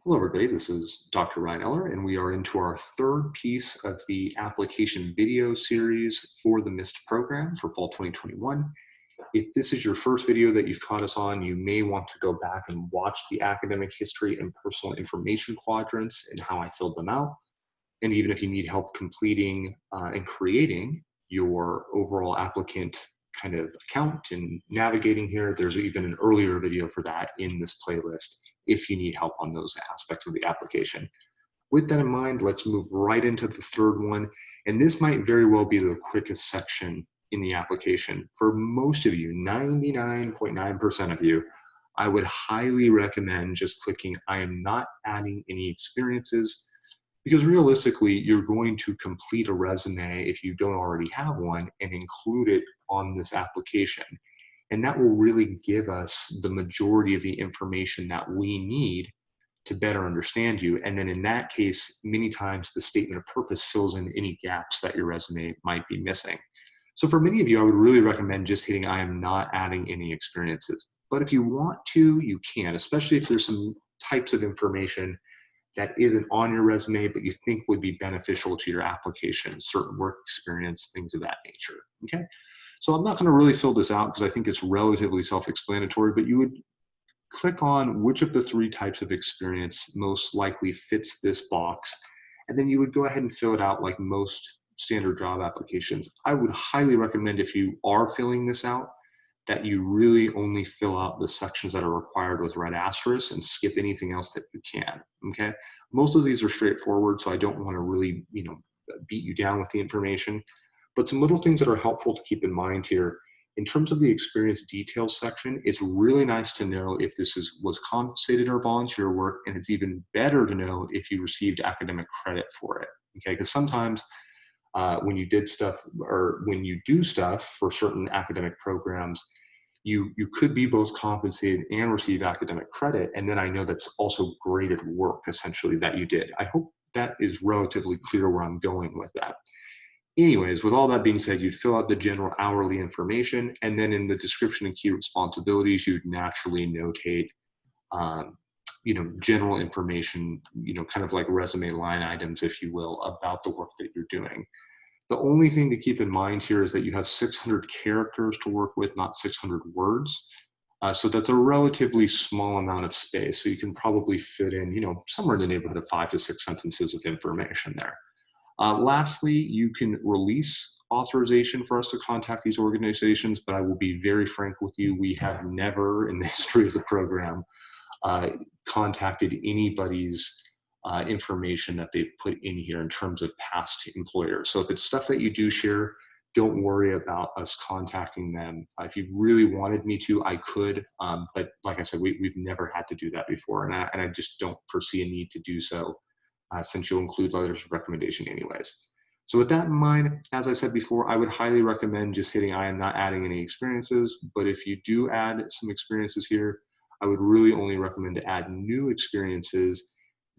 Hello, everybody. This is Dr. Ryan Eller, and we are into our third piece of the application video series for the MIST program for fall 2021. If this is your first video that you've caught us on, you may want to go back and watch the academic history and personal information quadrants and how I filled them out. And even if you need help completing and creating your overall applicant kind of account and navigating here, there's even an earlier video for that in this playlist if you need help on those aspects of the application. With that in mind, let's move right into the third one. And this might very well be the quickest section in the application. For most of you, 99.9% of you, I would highly recommend just clicking I am not adding any experiences, because realistically, you're going to complete a resume if you don't already have one and include it on this application. And that will really give us the majority of the information that we need to better understand you. And then in that case, many times the statement of purpose fills in any gaps that your resume might be missing. So for many of you, I would really recommend just hitting I am not adding any experiences. But if you want to, you can, especially if there's some types of information that isn't on your resume, but you think would be beneficial to your application, certain work experience, things of that nature, okay? So I'm not gonna really fill this out because I think it's relatively self-explanatory, but you would click on which of the three types of experience most likely fits this box, and then you would go ahead and fill it out like most standard job applications. I would highly recommend, if you are filling this out, that you really only fill out the sections that are required with red asterisks and skip anything else that you can, okay? Most of these are straightforward, so I don't wanna really, beat you down with the information, but some little things that are helpful to keep in mind here. In terms of the experience details section, it's really nice to know if this was compensated or volunteer work, and it's even better to know if you received academic credit for it, okay? Because sometimes when you did stuff, or when you do stuff for certain academic programs, you could be both compensated and receive academic credit. And then I know that's also graded work essentially that you did. I hope that is relatively clear where I'm going with that. Anyways, with all that being said, you'd fill out the general hourly information, and then in the description and key responsibilities, you'd naturally notate general information, kind of like resume line items, if you will, about the work that you're doing. The only thing to keep in mind here is that you have 600 characters to work with, not 600 words. So that's a relatively small amount of space. So you can probably fit in, somewhere in the neighborhood of 5 to 6 sentences of information there. Lastly, you can release authorization for us to contact these organizations, but I will be very frank with you, we have never in the history of the program contacted anybody's information that they've put in here in terms of past employers. So if it's stuff that you do share, don't worry about us contacting them. If you really wanted me to, I could, but like I said, we've never had to do that before, and I just don't foresee a need to do so since you'll include letters of recommendation anyways. So with that in mind, as I said before, I would highly recommend just hitting I am not adding any experiences, but if you do add some experiences here, I would really only recommend to add new experiences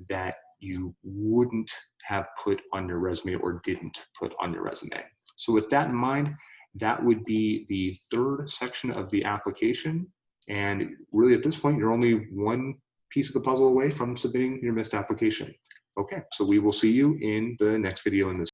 that you wouldn't have put on your resume or didn't put on your resume. So with that in mind, that would be the third section of the application. And really at this point, you're only one piece of the puzzle away from submitting your MIST application. Okay, so we will see you in the next video in this